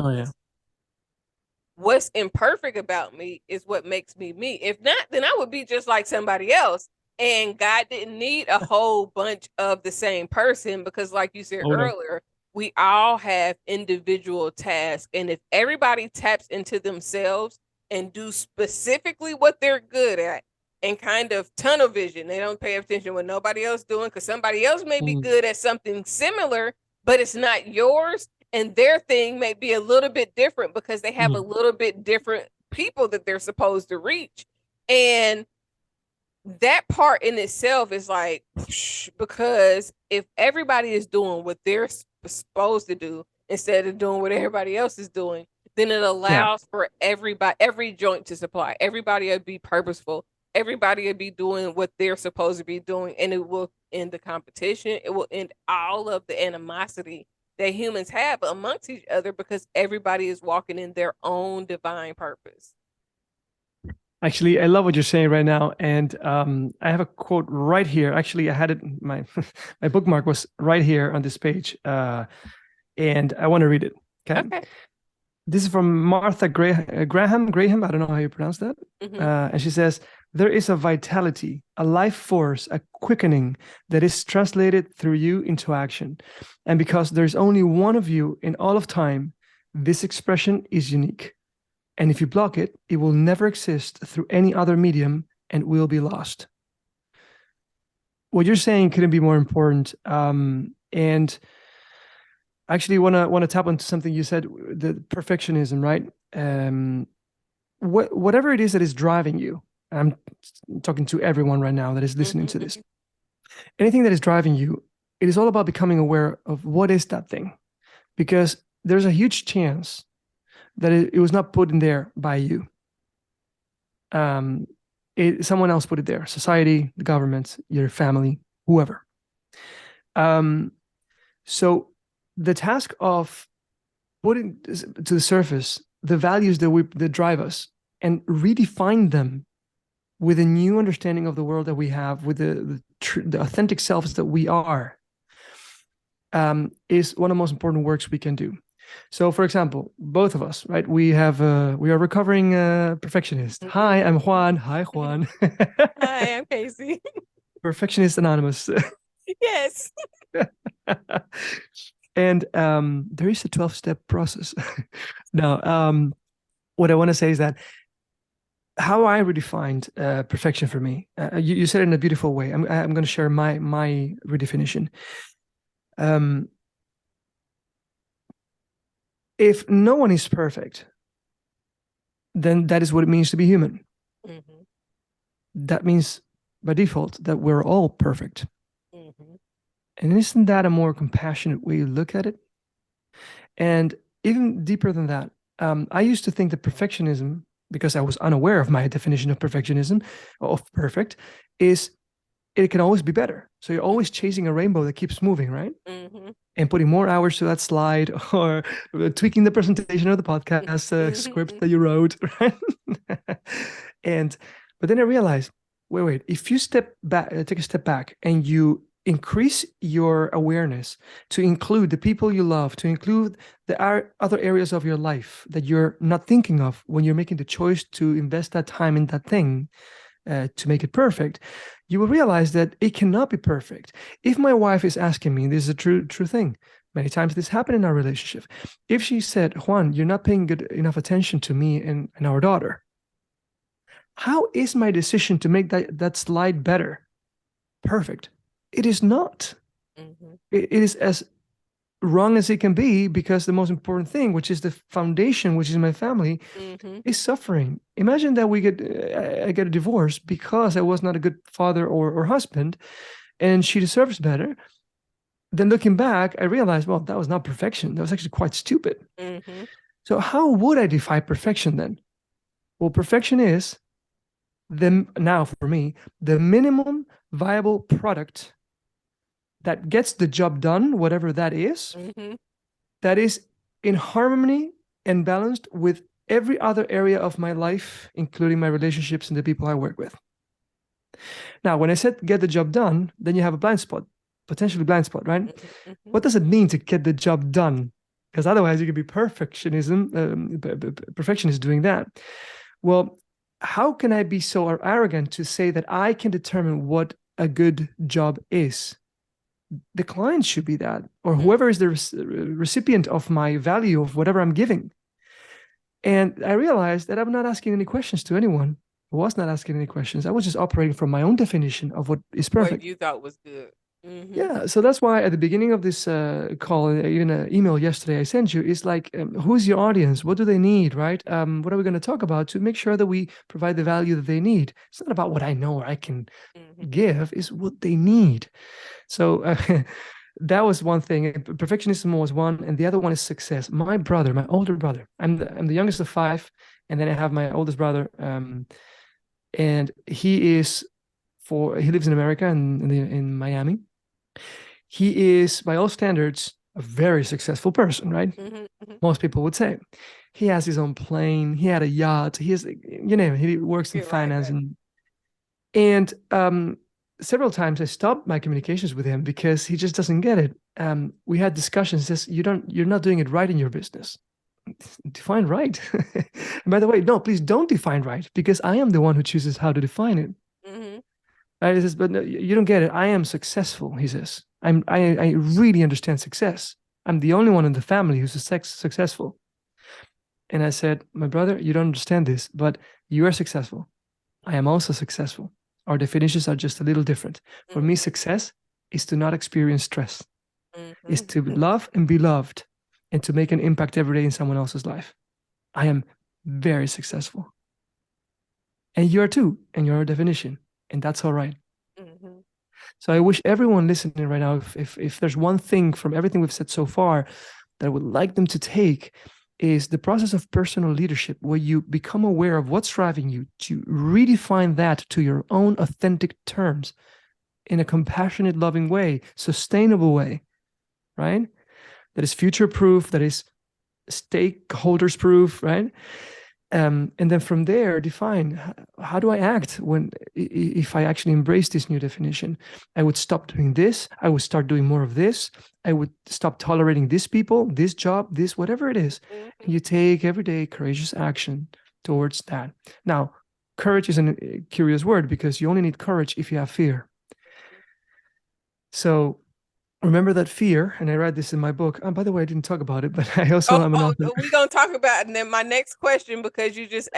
what's imperfect about me is what makes me me. If not, then I would be just like somebody else. And God didn't need a whole bunch of the same person, because like you said earlier, we all have individual tasks. And if everybody taps into themselves and do specifically what they're good at, and kind of tunnel vision. They don't pay attention to what nobody else doing because somebody else may be good at something similar, but it's not yours. And their thing may be a little bit different because they have a little bit different people that they're supposed to reach. And that part in itself is like, because if everybody is doing what they're supposed to do instead of doing what everybody else is doing, then it allows for every joint to supply. Everybody will be purposeful. Everybody will be doing what they're supposed to be doing, and it will end the competition. It will end all of the animosity that humans have amongst each other because everybody is walking in their own divine purpose. Actually, I love what you're saying right now, and I have a quote right here. Actually, I had it. My bookmark was right here on this page, and I want to read it. Okay. This is from Martha Graham. I don't know how you pronounce that. And she says, "There is a vitality, a life force, a quickening that is translated through you into action, and because there's only one of you in all of time, this expression is unique. And if you block it, it will never exist through any other medium and will be lost." What you're saying couldn't be more important. And actually want to tap into something you said, the perfectionism, right? Whatever it is that is driving you, I'm talking to everyone right now that is listening to this. Anything that is driving you, it is all about becoming aware of what is that thing. Because there's a huge chance that it was not put in there by you. Someone else put it there. Society, the government, your family, whoever. So the task of putting to the surface the values that drive us and redefine them with a new understanding of the world that we have, with the authentic selves that we are, is one of the most important works we can do. So, for example, both of us, right? We are recovering perfectionists. Hi, I'm Juan. Hi, Juan. Hi, I'm Casey. Perfectionist Anonymous. Yes. And there is a 12-step process. Now, what I want to say is that how I redefined perfection for me. You said it in a beautiful way. I'm going to share my redefinition. If no one is perfect, then that is what it means to be human. Mm-hmm. That means by default that we're all perfect. Mm-hmm. And isn't that a more compassionate way to look at it? And even deeper than that, I used to think that perfectionism, because I was unaware of my definition of perfectionism, of perfect, is it can always be better. So you're always chasing a rainbow that keeps moving, right? Mm-hmm. And putting more hours to that slide, or tweaking the presentation of the podcast script that you wrote, right? But then I realized, wait, if you take a step back and you increase your awareness to include the people you love, to include the other areas of your life that you're not thinking of when you're making the choice to invest that time in that thing to make it perfect, you will realize that it cannot be perfect. If my wife is asking me, this is a true thing, many times this happened in our relationship. If she said, "Juan, you're not paying good enough attention to me and our daughter," how is my decision to make that slide better perfect? It is not. Mm-hmm. It is as wrong as it can be, because the most important thing, which is the foundation, which is my family, mm-hmm. is suffering. Imagine that I get a divorce because I was not a good father or husband, and she deserves better. Then looking back, I realized, well, that was not perfection. That was actually quite stupid. Mm-hmm. So how would I define perfection then? Well, perfection is, now for me, the minimum viable product that gets the job done, whatever that is, mm-hmm. that is in harmony and balanced with every other area of my life, including my relationships and the people I work with. Now, when I said get the job done, then you have a blind spot, potentially blind spot, right? Mm-hmm. What does it mean to get the job done? Because otherwise you could be perfectionist doing that. Well, how can I be so arrogant to say that I can determine what a good job is? The client should be that, or whoever is the recipient of my value of whatever I'm giving. And I realized that I'm not asking any questions to anyone. I was not asking any questions. I was just operating from my own definition of what is perfect. What you thought was good. Mm-hmm. Yeah, so that's why at the beginning of this call, even an email yesterday I sent you, is like, who's your audience? What do they need, right? What are we going to talk about to make sure that we provide the value that they need? It's not about what I know or I can give, it's what they need. So that was one thing. Perfectionism was one, and the other one is success. My brother, my older brother, I'm the youngest of five, and then I have my oldest brother, and he lives in America and in Miami. He is, by all standards, a very successful person, right? Most people would say. He has his own plane. He had a yacht. He works in finance. Right. And several times I stopped my communications with him because he just doesn't get it. We had discussions. Says, you're not doing it right in your business. Define right. And by the way, no, please don't define right, because I am the one who chooses how to define it. He says, but no, you don't get it. I am successful, he says. I really understand success. I'm the only one in the family who's successful. And I said, my brother, you don't understand this, but you are successful. I am also successful. Our definitions are just a little different. For me, success is to not experience stress, is to love and be loved, and to make an impact every day in someone else's life. I am very successful. And you are too, and your definition. And that's all right. So I wish everyone listening right now, if there's one thing from everything we've said so far that I would like them to take, is the process of personal leadership, where you become aware of what's driving you, to redefine that to your own authentic terms in a compassionate, loving way, sustainable way, right? That is future-proof, that is stakeholders-proof, right? And then from there, define, how do I act if I actually embrace this new definition? I would stop doing this. I would start doing more of this. I would stop tolerating this people, this job, this, whatever it is. And you take everyday courageous action towards that. Now, courage is a curious word, because you only need courage if you have fear. So remember that fear, and I read this in my book. By the way, I didn't talk about it, but I also am an author. We're gonna talk about it. And then my next question, because you just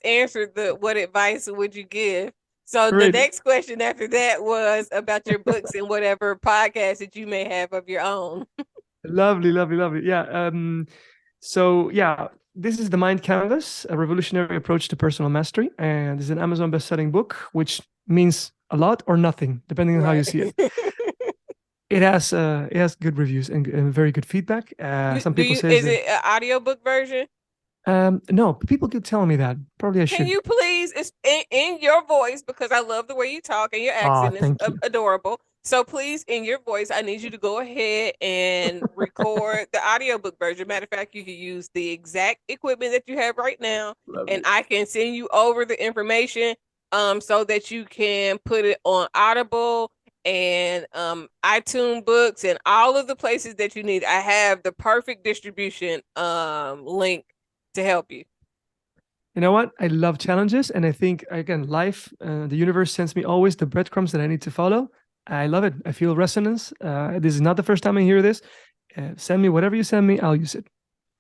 answered what advice would you give? So the next question after that was about your books and whatever podcast that you may have of your own. Lovely. Yeah. So yeah, this is The Mind Canvas, a revolutionary approach to personal mastery, and it's an Amazon best-selling book, which means a lot or nothing, depending on how you see it. It has good reviews and very good feedback. Some people say, is it an audiobook version? No, people keep telling me that. Probably I should. Can you please, it's in your voice, because I love the way you talk and your accent is adorable. So please, in your voice, I need you to go ahead and record the audiobook version. Matter of fact, you can use the exact equipment that you have right now, and I can send you over the information so that you can put it on Audible and iTunes books and all of the places that you need. I have the perfect distribution link to help you. You know what? I love challenges, and I think, again, life, the universe sends me always the breadcrumbs that I need to follow. I love it. I feel resonance. This is not the first time I hear this. Send me whatever you send me. I'll use it.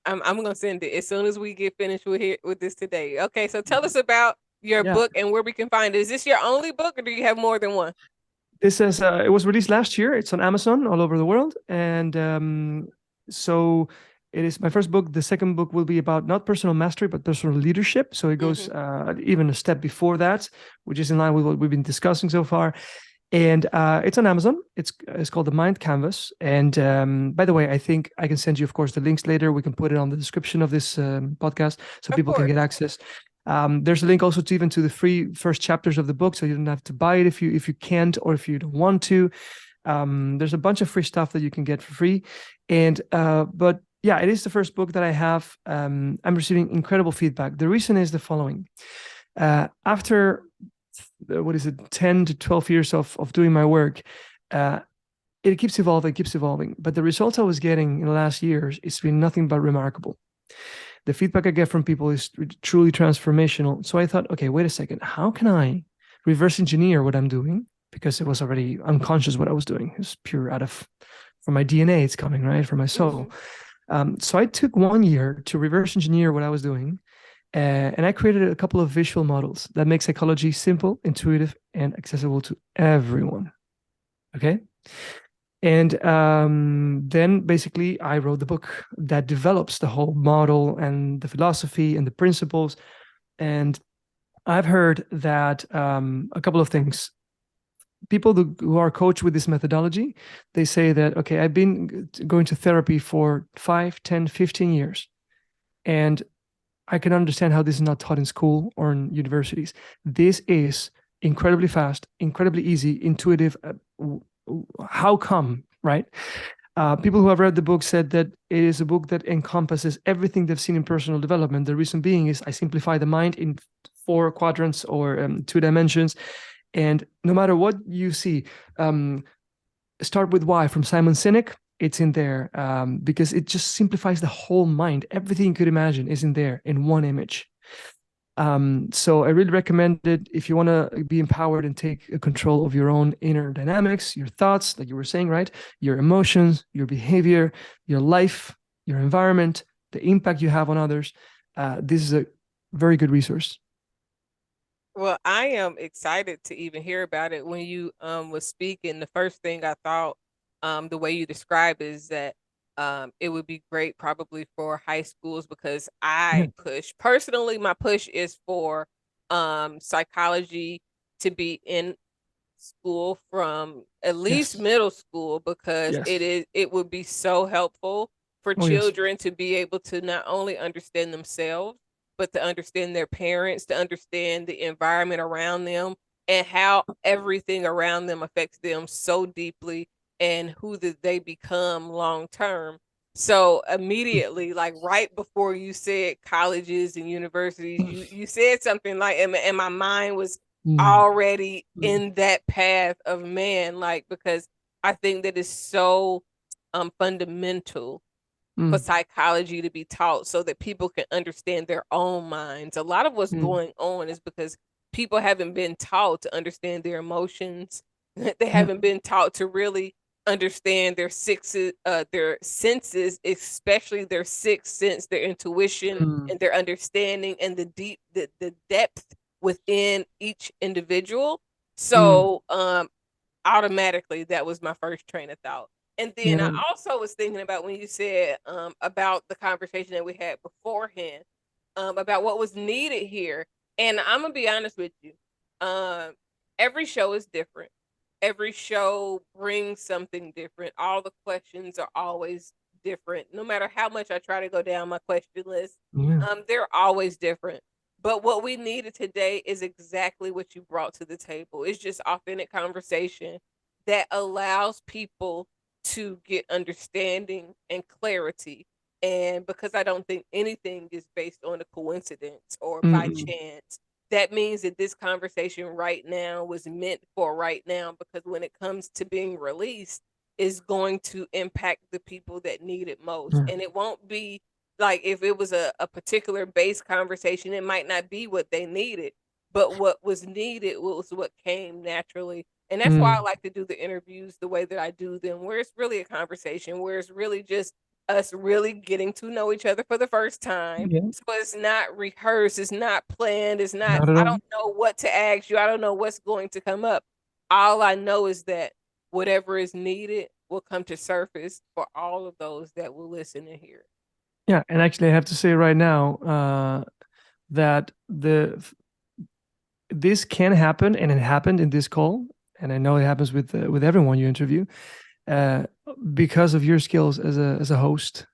I'm gonna send it as soon as we get finished with this today. Okay, so tell us about your book and where we can find it. Is this your only book, or do you have more than one? This is it was released last year. It's on Amazon all over the world, and so it is my first book. The second book will be about not personal mastery, but personal leadership. So it goes even a step before that, which is in line with what we've been discussing so far. And it's on Amazon. It's called The Mind Canvas. And by the way, I think I can send you, of course, the links later. We can put it on the description of this podcast so people can get access. There's a link also to even to the free first chapters of the book, so you don't have to buy it if you can't, or if you don't want to. There's a bunch of free stuff that you can get for free. And but yeah, it is the first book that I have. I'm receiving incredible feedback. The reason is the following. After 10 to 12 years of doing my work, it keeps evolving. But the results I was getting in the last years, it's been nothing but remarkable. The feedback I get from people is truly transformational. So I thought, okay, wait a second. How can I reverse engineer what I'm doing? Because it was already unconscious what I was doing. It's pure from my DNA, it's coming, right? From my soul. So I took 1 year to reverse engineer what I was doing And I created a couple of visual models that make psychology simple, intuitive, and accessible to everyone. Okay. And then basically I wrote the book that develops the whole model and the philosophy and the principles. And I've heard that a couple of things. People who are coached with this methodology, they say that, okay, I've been going to therapy for 5, 10, 15 years. And I can understand how this is not taught in school or in universities. This is incredibly fast, incredibly easy, intuitive. How come, right? People who have read the book said that it is a book that encompasses everything they've seen in personal development. The reason being is I simplify the mind in 4 quadrants or 2 dimensions. And no matter what you see, start with why from Simon Sinek. It's in there because it just simplifies the whole mind. Everything you could imagine is in there in one image. So I really recommend it if you want to be empowered and take control of your own inner dynamics, your thoughts, like you were saying, right? Your emotions, your behavior, your life, your environment, the impact you have on others. This is a very good resource. Well, I am excited to even hear about it. When you was speaking, the first thing I thought, the way you describe is that it would be great probably for high schools because I push personally, my push is for psychology to be in school from at least middle school because it would be so helpful for children to be able to not only understand themselves but to understand their parents, to understand the environment around them and how everything around them affects them so deeply and who they become long term. So immediately, like right before you said colleges and universities, you said something like, and my mind was already in that path of man, like, because I think that is so fundamental for psychology to be taught so that people can understand their own minds. A lot of what's going on is because people haven't been taught to understand their emotions. They haven't been taught to really understand their senses, especially their sixth sense, their intuition and their understanding and the depth within each individual. So automatically that was my first train of thought. And then I also was thinking about when you said about the conversation that we had beforehand about what was needed here. And I'm gonna be honest with you. Every show is different. Every show brings something different. All the questions are always different. No matter how much I try to go down my question list, they're always different. But what we needed today is exactly what you brought to the table. It's just authentic conversation that allows people to get understanding and clarity. And because I don't think anything is based on a coincidence or by chance, that means that this conversation right now was meant for right now, because when it comes to being released, is going to impact the people that need it most. And it won't be like if it was a particular base conversation, it might not be what they needed, but what was needed was what came naturally. And that's why I like to do the interviews the way that I do them, where it's really a conversation, where it's really just us really getting to know each other for the first time. So it's not rehearsed, it's not planned, it's not I don't know what to ask you, I don't know what's going to come up. All I know is that whatever is needed will come to surface for all of those that will listen and hear it. Yeah, and actually I have to say right now that this can happen, and it happened in this call, and I know it happens with everyone you interview, because of your skills as a host,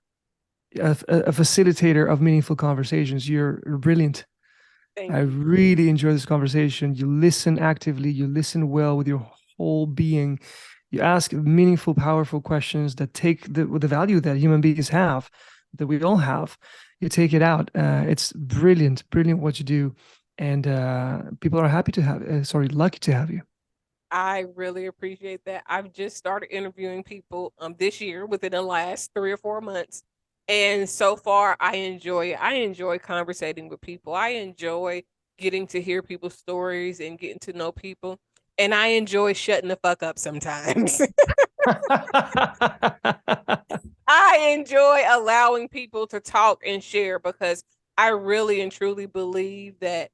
a facilitator of meaningful conversations. You're brilliant. I really enjoy this conversation. You listen actively. You listen well with your whole being. You ask meaningful, powerful questions that take the value that human beings have, that we all have. You take it out. It's brilliant what you do, and people are happy to have. Lucky to have you. I really appreciate that. I've just started interviewing people this year within the last 3 or 4 months. And so far I enjoy it. I enjoy conversating with people. I enjoy getting to hear people's stories and getting to know people. And I enjoy shutting the fuck up sometimes. I enjoy allowing people to talk and share because I really and truly believe that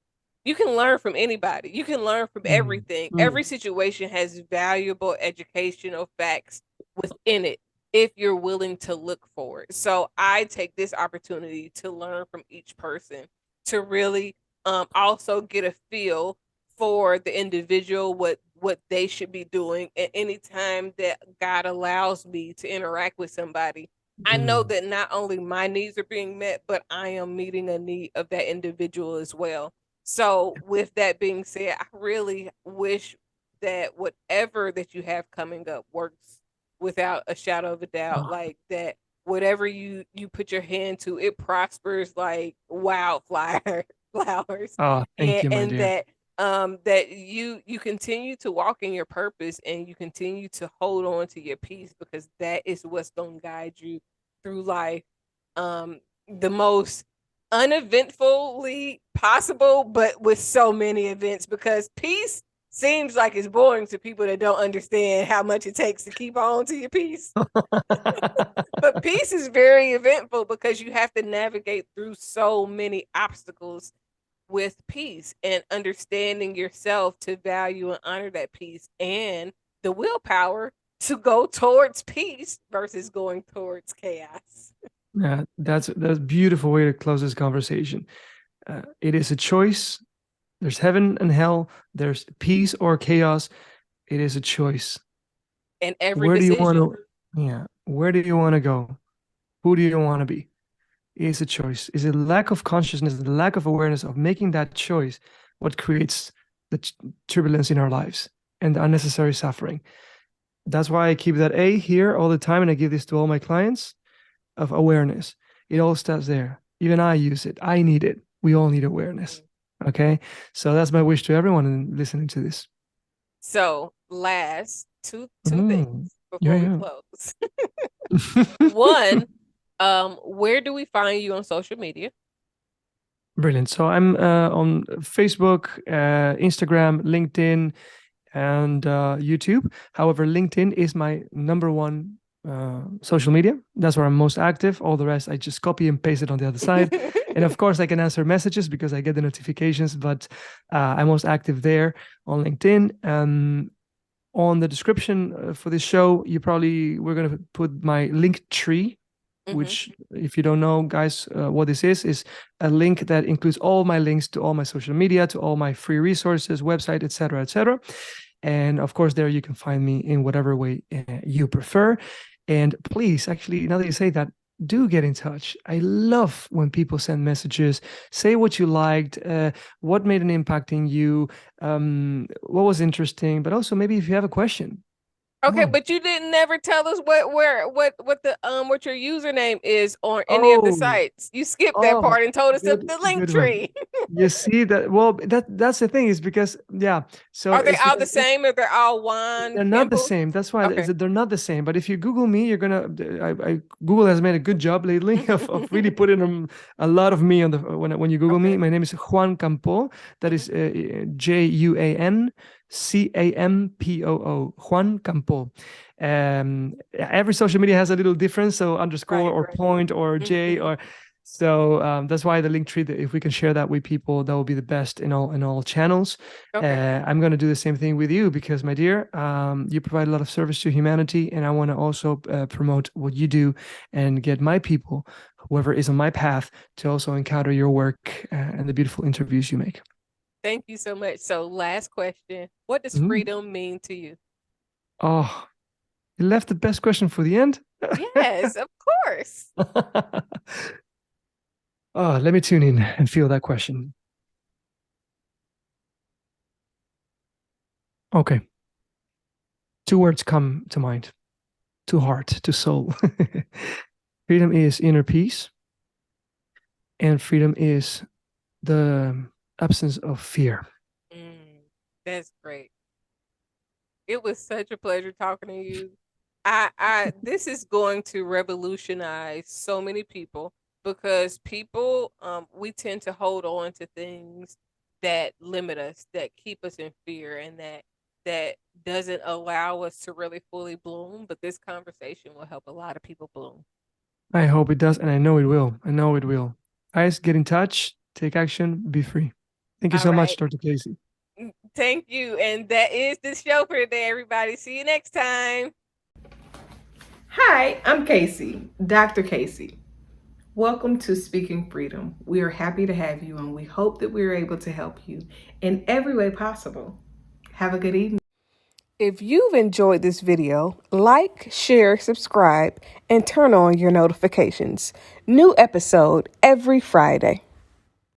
you can learn from anybody. You can learn from everything. Every situation has valuable educational facts within it if you're willing to look for it. So I take this opportunity to learn from each person, to really also get a feel for the individual, what they should be doing. And anytime that God allows me to interact with somebody, I know that not only my needs are being met, but I am meeting a need of that individual as well. So, with that being said, I really wish that whatever that you have coming up works without a shadow of a doubt. Oh, Like that, whatever you put your hand to, it prospers like wildfire flowers, oh, thank you, my and dear. that that you continue to walk in your purpose and you continue to hold on to your peace, because that is what's going to guide you through life, the most uneventfully possible, but with so many events, because peace seems like it's boring to people that don't understand how much it takes to keep on to your peace. But peace is very eventful because you have to navigate through so many obstacles with peace, and understanding yourself to value and honor that peace, and the willpower to go towards peace versus going towards chaos. Yeah, that's a beautiful way to close this conversation. It is a choice. There's heaven and hell. There's peace or chaos. It is a choice. And every Where do you want decision. to? Yeah, where do you want to go? Who do you want to be? Is a choice. Is a lack of consciousness, the lack of awareness of making that choice, what creates the turbulence in our lives and the unnecessary suffering. That's why I keep that A here all the time, and I give this to all my clients of awareness. It all starts there. Even I use it. I need it. We all need awareness. Okay. So that's my wish to everyone listening to this. So, last two Mm. things before we Yeah, close. yeah. One, where do we find you on social media? Brilliant. So I'm on Facebook, Instagram, LinkedIn, and YouTube. However, LinkedIn is my number one social media. That's where I'm most active. All the rest, I just copy and paste it on the other side. And of course, I can answer messages because I get the notifications, but I'm most active there on LinkedIn. On the description for this show, we're going to put my link tree, which, if you don't know, guys, what this is a link that includes all my links to all my social media, to all my free resources, website, etc., etc. And of course, there you can find me in whatever way you prefer. And please, actually, now that you say that, do get in touch. I love when people send messages, say what you liked, what made an impact in you, what was interesting, but also maybe if you have a question. Come Okay, on. but you didn't never tell us what your username is on any of the Oh, sites. You skipped that oh, part and told us good, the link good one. tree. You see that? Well, that's the thing, is because, yeah. So Are they it's all the because same, or they're all Juan they're not the Campoo? same. That's why Okay. they're not the same. But if you Google me, you're gonna. Google has made a good job lately of really putting a lot of me on the when you Google me. Okay. My name is Juan Campoo. That is JuanCampoo. Juan Campoo. Every social media has a little difference, so underscore Right, or right. point or J Mhm. or. So that's why the link tree. If we can share that with people, that will be the best in all channels. Okay. I'm going to do the same thing with you because, my dear, you provide a lot of service to humanity, and I want to also promote what you do and get my people, whoever is on my path, to also encounter your work and the beautiful interviews you make. Thank you so much. So, last question. What does Mm. freedom mean to you? Oh, you left the best question for the end. Yes, of course. Oh, let me tune in and feel that question. Okay. Two words come to mind: to heart, to soul. Freedom is inner peace, and freedom is the absence of fear. That's great. It was such a pleasure talking to you. I this is going to revolutionize so many people, because people we tend to hold on to things that limit us, that keep us in fear, and that doesn't allow us to really fully bloom, but this conversation will help a lot of people bloom. I hope it does, and I know it will. I know it will. Guys, get in touch, take action, be free. Thank you All so right. much, Dr. Casey. Thank you. And that is the show for today, everybody. See you next time. Hi, I'm Casey, Dr. Casey. Welcome to Speaking Freedom. We are happy to have you, and we hope that we are able to help you in every way possible. Have a good evening. If you've enjoyed this video, like, share, subscribe, and turn on your notifications. New episode every Friday.